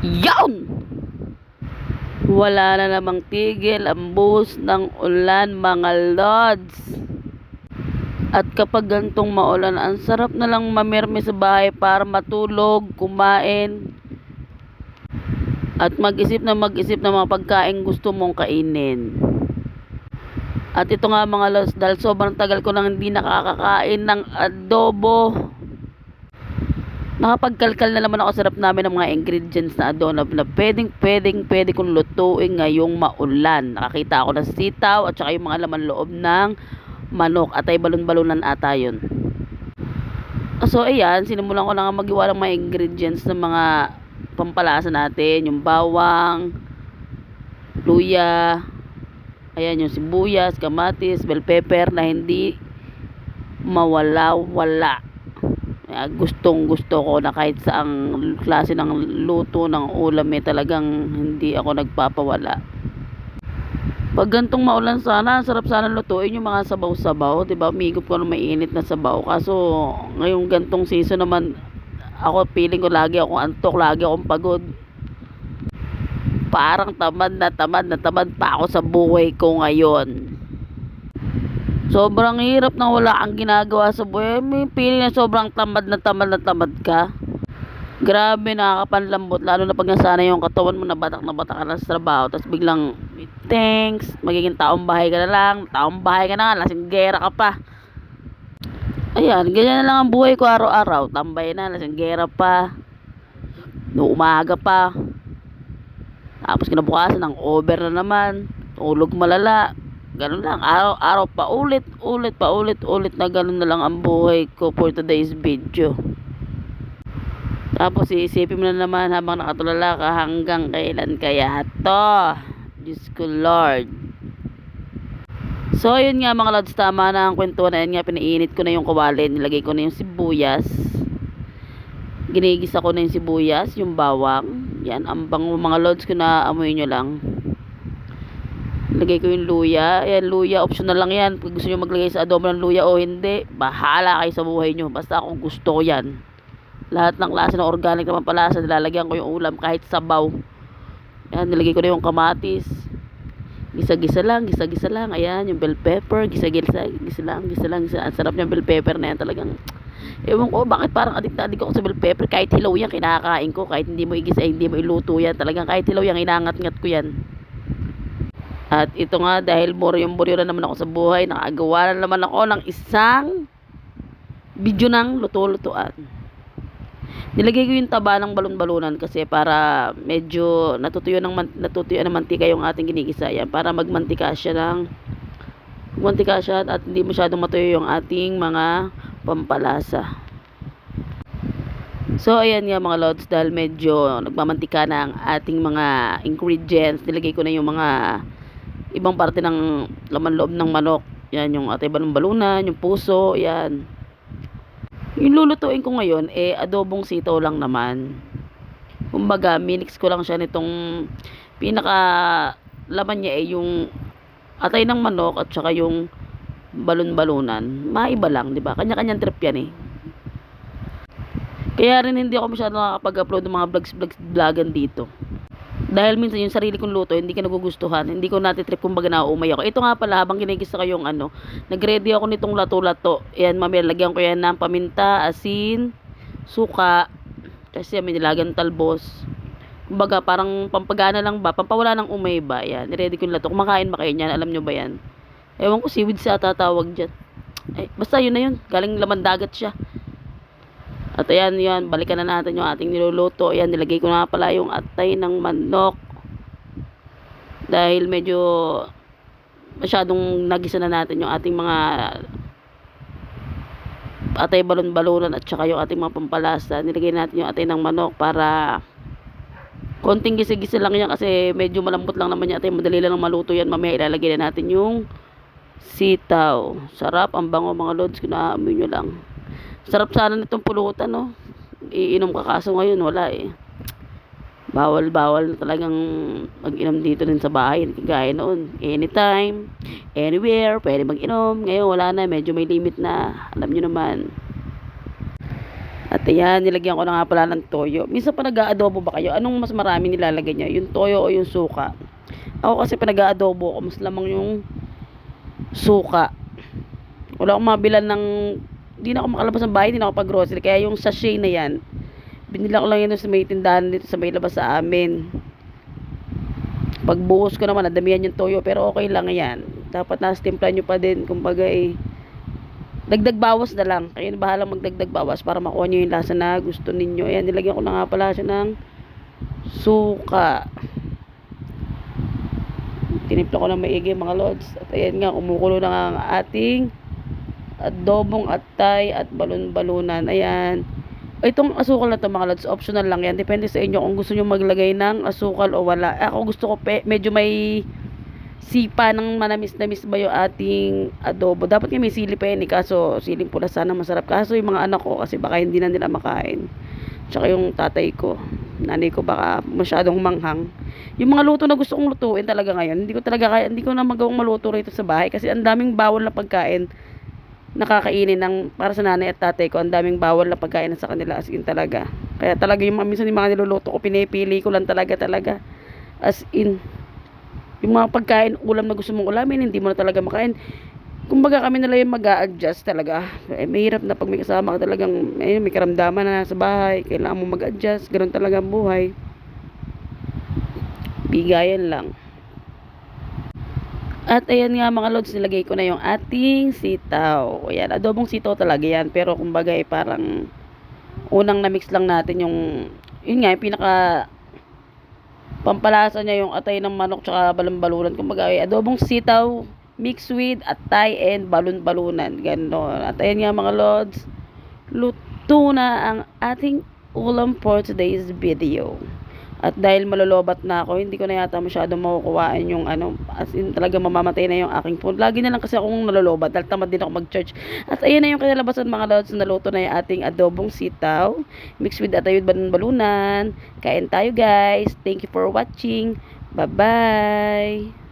Yawn! Wala na namang tigil ang buhos ng ulan, mga lods. At kapag gantong maulan, ang sarap na lang mamirmi sa bahay para matulog, kumain, at mag-isip ng mga pagkain gusto mong kainin. At ito nga mga lods, dahil sobrang tagal ko nang hindi nakakakain ng adobo, nakapagkalkal na naman ako sa sarap namin ng mga ingredients na adobo na pwede kong lutuin ngayong maulan. Nakakita ako ng sitaw at saka yung mga laman loob ng manok at ay balon-balunan ata yun. So ayan, sinimulan ko na nga magiwa ng mga ingredients ng mga pampalasa natin, yung bawang, luya, ayan yung sibuyas, kamatis, bell pepper na hindi mawala-wala. Gustong gusto ko na kahit saang klase ng luto ng ulam talagang hindi ako nagpapawala. Pag gantong maulan sana, sarap sana lutuin yung mga sabaw-sabaw, 'di ba? Umigop ko ng mainit na sabaw. Kaso ngayong gantong season naman, ako feeling ko lagi akong antok, lagi akong pagod. Parang tamad na tamad pa ako sa buhay ko ngayon. Sobrang hirap nang wala kang ginagawa sa buhay. May feeling na sobrang tamad ka. Grabe, nakakapanlambot. Lalo na pag nasanay yung katawan mo na batak ka na sa trabaho. Tapos biglang, thanks, magiging taong bahay ka na lang. Taong bahay ka na nga, lasinggera ka pa. Ayan, ganyan na lang ang buhay ko araw-araw. Tambay na, lasinggera pa. No umaga pa. Tapos kinabukasan ng over na naman. Tulog malala. Ganun lang, araw-araw paulit na ganun na lang ang buhay ko for today's video. Tapos iisipin mo na naman habang nakatulala ka, hanggang kailan kaya to? Diyos ko Lord. So yun nga mga lods, tama na ang kwento na yun nga, pinainit ko na yung kawali, nilagay ko na yung sibuyas, ginigisa ko na yung sibuyas, yung bawang, yan, ang bango mga lods ko, na amoy nyo lang. Lagay ko yung luya. Ayan, luya, optional lang yan. Kung gusto nyo maglagay sa adobo ng luya o hindi, bahala kayo sa buhay nyo. Basta ako gusto ko yan. Lahat ng klase ng organic na pampalasa, nilalagyan ko yung ulam kahit sabaw. Ayan, nilagay ko na yung kamatis. Gisa-gisa lang. Ayan, yung bell pepper. Gisa-gisa lang. Ang sarap yung bell pepper na yan talagang. Ewan ko, bakit parang adik ako sa bell pepper. Kahit hilaw yan, kinakain ko. Kahit hindi mo igisa, hindi mo iluto yan. Talagang kahit hilaw yan, inangat-ngat ko yan. At ito nga, dahil buryong-buryo na naman ako sa buhay, nakagawa na naman ako ng isang video ng luto-lutuan. Nilagay ko yung taba ng balon-balunan kasi para medyo natutuyo ng mantika yung ating ginigisa. Yan, para magmantika siya at hindi masyadong matuyo yung ating mga pampalasa. So ayan nga mga lods, dahil medyo nagmamantika na ang ating mga ingredients, nilagay ko na yung mga ibang parte ng laman loob ng manok. Yan, yung atay balon-balunan, yung puso, yan. Yung lulutuin ko ngayon, adobong sitaw lang naman. Kumbaga, minix ko lang siya nitong pinaka laman niya yung atay ng manok at saka yung balon-balunan. Maiba lang, di ba? Kanya-kanyang trip yan Kaya rin hindi ako masyadong nakakapag-upload ng mga vlogan dito. Dahil minsan yung sarili kong luto, hindi ka nagugustuhan, hindi ko natitrip, kumbaga nauumay ako. Ito nga pala, habang ginigisa ko yung nagready ako nitong lato-lato. Ayan, mamaya lagyan ko yan ng paminta, asin, suka, kasi may nilagang talbos. Kumbaga, parang pampagana lang ba, pampawala ng umay ba. Ayan, niready ko yung lato. Kumakain ba kayo niyan? Alam nyo ba yan? Ewan ko, seaweed sa tatawag dyan. Basta yun na yun, galing laman dagat siya. At ayan, yan, balikan na natin yung ating niluluto. Ayan, nilagay ko na pala yung atay ng manok. Dahil medyo masyadong nagisa na natin yung ating mga atay balon-balunan at saka yung ating mga pampalasa. Nilagay natin yung atay ng manok para konting gisa-gisa lang yan kasi medyo malambot lang naman yung atay. Madali lang maluto yan. Mamaya ilalagay na natin yung sitaw. Sarap, ang bango mga lods, kung naamoy nyo lang. Sarap sana nitong pulutan, no? Iinom ka, kaso ngayon wala Bawal na talagang mag-inom dito din sa bahay. Kagaya noon, anytime, anywhere, pwede mag-inom. Ngayon wala na, medyo may limit na. Alam nyo naman. At ayan, nilagyan ko na nga pala ng toyo. Minsan pa nag-aadobo ba kayo? Anong mas marami nilalagay niya? Yung toyo o yung suka? Ako kasi pa nag-aadobo ko, mas lamang yung suka. Wala akong mabilan ng, hindi na ako makalabas ng bahay, hindi na ako pag-grocery. Kaya yung sachet na yan, binila ko lang yan sa may tindahan dito sa may labas sa amin. Pagbuhos ko naman, nadamihan yung toyo, pero okay lang yan. Dapat nasa-timpla nyo pa din, kumbaga dagdag bawas na lang. Kayo na bahala magdagdag bawas para makuha nyo yung lasa na gusto ninyo. Ayan, nilagyan ko na nga pala siya ng suka. Tinimpla ko ng maigi mga lods. At ayan nga, kumukulo na nga ang ating adobong atay at balon-balunan. Ayan. Itong asukal na to mga lods, optional lang yan. Depende sa inyo kung gusto nyo maglagay ng asukal o wala. Ako gusto ko medyo may sipa ng manamis-namis ba yung ating adobo. Dapat nga may sili pa yan kaso siling pula sana masarap. Kaso yung mga anak ko kasi baka hindi na nila makain. Tsaka yung tatay ko, nanay ko baka masyadong manghang. Yung mga luto na gusto kong lutuin talaga ngayon, hindi ko na magawang maluto rito sa bahay kasi ang daming bawal na pagkain nakakainin ng para sa nanay at tatay ko. Ang daming bawal na pagkain sa kanila as in talaga. Kaya talaga yung minsan yung mga niluluto ko pinipili ko lang talaga as in. Yung mga pagkain, ulam na gusto mong ulamin, hindi mo na talaga makain. Kumbaga kami na lang yung mag-a-adjust talaga. Mahirap na pag may kasama ka talagang, may karamdaman na sa bahay, kailangan mo mag-adjust. Ganun talaga ang buhay. Bigayan lang. At ayan nga mga lods, nilagay ko na yung ating sitaw. Ayan, adobong sitaw talaga yan. Pero kumbaga parang unang na-mix lang natin yun nga, yung pinaka pampalasa niya yung atay ng manok tsaka balon-balunan. Kumbaga adobong sitaw mixed with atay and balon-balunan. Ganon. At ayan nga mga lods, luto na ang ating ulam for today's video. At dahil malolobat na ako, hindi ko na yata masyadong makukuhaan yung as in talaga mamamatay na yung aking phone. Lagi na lang kasi akong nalolobat dahil tamad din ako mag-charge. At ayan na yung kinalabasan mga lods, naluto na yung ating adobong sitaw mixed with atay with balon-balunan. Kain tayo guys. Thank you for watching. Bye-bye.